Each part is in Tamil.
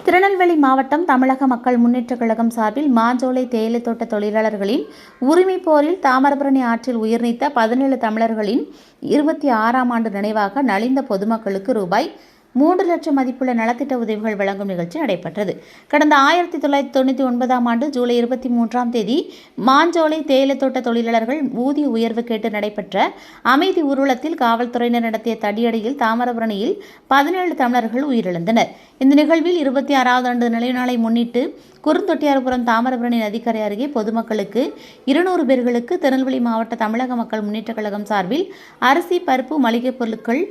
திருநெல்வேலி மாவட்டம் தமிழக மக்கள் முன்னேற்றக் கழகம் சார்பில் மாஞ்சோலை தேயிலை தோட்ட தொழிலாளர்களின் உரிமை போரில் தாமிரபரணி ஆற்றில் உயிர்நீத்த 17 தமிழர்களின் 26ஆம் ஆண்டு நினைவாக நலிந்த பொதுமக்களுக்கு ரூபாய் 3 லட்சம் மதிப்புள்ள நலத்திட்ட உதவிகள் வழங்கும் நிகழ்ச்சி நடைபெற்றது. கடந்த 1999ஆம் ஆண்டு ஜூலை 23ஆம் தேதி மாஞ்சோலை தேயிலை தோட்ட தொழிலாளர்கள் ஊதிய உயர்வு கேட்டு நடைபெற்ற அமைதி ஊர்வலத்தில் காவல்துறையினர் நடத்திய தடியடியில் தாமிரபரணியில் 17 தமிழர்கள் உயிரிழந்தனர். இந்த நிகழ்வில் 26வது ஆண்டு நினைவு நாளை முன்னிட்டு குறுந்தொட்டியார்புரம் தாமிரபரணி நதிக்கரை அருகே பொதுமக்களுக்கு 200 பேர்களுக்கு திருநெல்வேலி மாவட்ட தமிழக மக்கள் முன்னேற்றக் கழகம் சார்பில் அரிசி, பருப்பு, மளிகைப் பொருட்கள்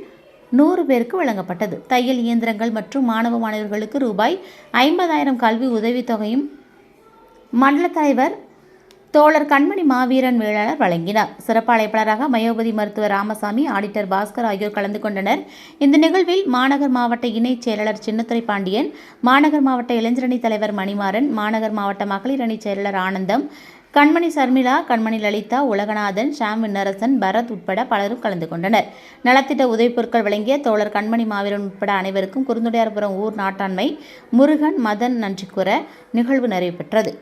100 பேருக்கு வழங்கப்பட்டது. தையல் இயந்திரங்கள் மற்றும் மாணவர்களுக்கு ரூபாய் 50,000 கல்வி உதவித்தொகையும் மண்டல தலைவர் தோழர் கண்மணி மாவீரன் வேளாளர் வழங்கினார். சிறப்பு அழைப்பாளராக மயோபதி மருத்துவர் ராமசாமி, ஆடிட்டர் பாஸ்கர் ஆகியோர் கலந்து கொண்டனர். இந்த நிகழ்வில் மாநகர் மாவட்ட இணைச் செயலாளர் சின்னத்துரை பாண்டியன், மாநகர் மாவட்ட இளைஞரணி தலைவர் மணிமாறன், மாநகர் மாவட்ட மகளிர் அணி செயலாளர் ஆனந்தம், கண்மணி சர்மிளா, கண்மணி லலிதா, உலகநாதன், ஷாம் விண்ணரசன், பரத் உட்பட பலரும் கலந்து கொண்டனர். நலத்திட்ட உதவிப் பொருட்கள் வழங்கிய தோழர் கண்மணி மாவீரன் உட்பட அனைவருக்கும் குறுந்தொட்டியார்புரம் ஊர் நாட்டாண்மை முருகன், மதன் நன்றி கூற நிகழ்வு நிறைவு பெற்றது.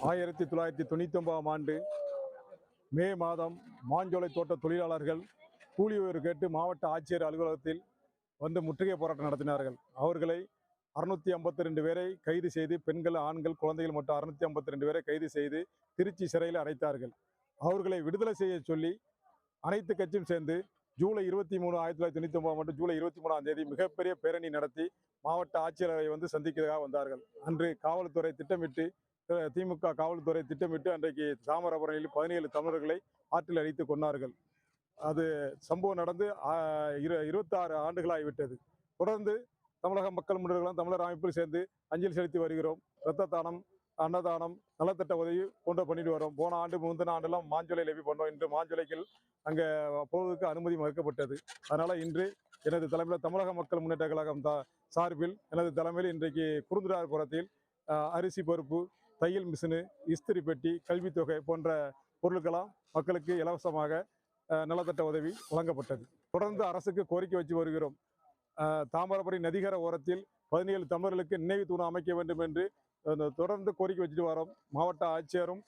ஆயிரத்தி 1999ஆம் ஆண்டு மே மாதம் மாஞ்சோலை தோட்ட தொழிலாளர்கள் கூலி உயர்வு கேட்டு மாவட்ட ஆட்சியர் அலுவலகத்தில் வந்து முற்றுகை போராட்டம் நடத்தினார்கள். அவர்களை 652 பேரை கைது செய்து, பெண்கள், ஆண்கள், குழந்தைகள் மட்டும் 652 பேரை கைது செய்து திருச்சி சிறையில் அடைத்தார்கள். அவர்களை விடுதலை செய்ய சொல்லி அனைத்து கட்சியும் சேர்ந்து ஜூலை 23, 1999 மற்றும் ஜூலை 23ஆம் தேதி மிகப்பெரிய பேரணி நடத்தி மாவட்ட ஆட்சியரை வந்து சந்திக்கிறதாக வந்தார்கள். அன்று காவல்துறை திட்டமிட்டு, திமுக காவல்துறை திட்டமிட்டு அன்றைக்கு தாமிரபரணியில் 17 தமிழர்களை ஆற்றில் அடித்து கொன்னார்கள். அது சம்பவம் நடந்து 26 ஆண்டுகளாகிவிட்டது. தொடர்ந்து தமிழக மக்கள் முன்னேற்ற தமிழர் அமைப்பில் சேர்ந்து அஞ்சலி செலுத்தி வருகிறோம். இரத்த தானம், அன்னதானம், நலத்திட்ட உதவி போன்ற பண்ணிட்டு வரோம். போன ஆண்டு, முந்தின ஆண்டெல்லாம் மாஞ்சோலை லெவி பண்ணோம். இன்று மாஞ்சோலைகள் அங்கே போவதற்கு அனுமதி மறுக்கப்பட்டது. அதனால இன்று எனது தலைமையில் தமிழக மக்கள் முன்னேற்ற கழகம் சார்பில் எனது தலைமையில் இன்றைக்கு குருந்துரார்புரத்தில் அரிசி, பருப்பு, தையல் மிஷினு, இஸ்திரி பெட்டி, கல்வித்தொகை போன்ற பொருட்களாம் மக்களுக்கு இலவசமாக நலத்திட்ட உதவி வழங்கப்பட்டது. தொடர்ந்து அரசுக்கு கோரிக்கை வச்சு வருகிறோம். தாமிரபரணி நதிகர ஓரத்தில் 17 தமிழர்களுக்கு நினைவு தூணம் அமைக்க வேண்டும் என்று தொடர்ந்து கோரிக்கை வச்சுட்டு வரோம். மாவட்ட ஆட்சியரும்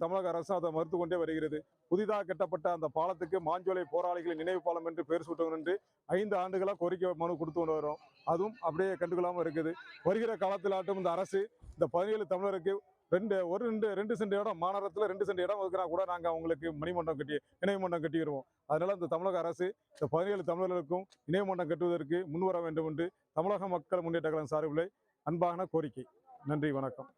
தமிழக அரசும் அதை மறுத்து கொண்டே வருகிறது. புதிதாக கட்டப்பட்ட அந்த பாலத்துக்கு மாஞ்சோலை போராளிகளின் நினைவு பாலம் என்று பெயர் சூட்டணும் என்று 5 ஆண்டுகளாக கோரிக்கை மனு கொடுத்து கொண்டு வரோம். அதுவும் அப்படியே கண்டுகொள்ளாமல் இருக்குது. வருகிற காலத்தில் ஆட்டும் இந்த அரசு இந்த 17 தமிழருக்கு 2 சென்ட் இடம், மாநகரத்தில் 2 சென்ட் இடம் ஒதுக்கினா கூட நாங்கள் அவங்களுக்கு நினைவு மன்றம் கட்டிடுவோம். அதனால இந்த தமிழக அரசு இந்த 17 தமிழர்களுக்கும் நினைவு மன்றம் கட்டுவதற்கு முன்வர வேண்டும் என்று தமிழக மக்கள் முன்னேற்ற கழகம் சார்பில் அன்பான கோரிக்கை. நன்றி, வணக்கம்.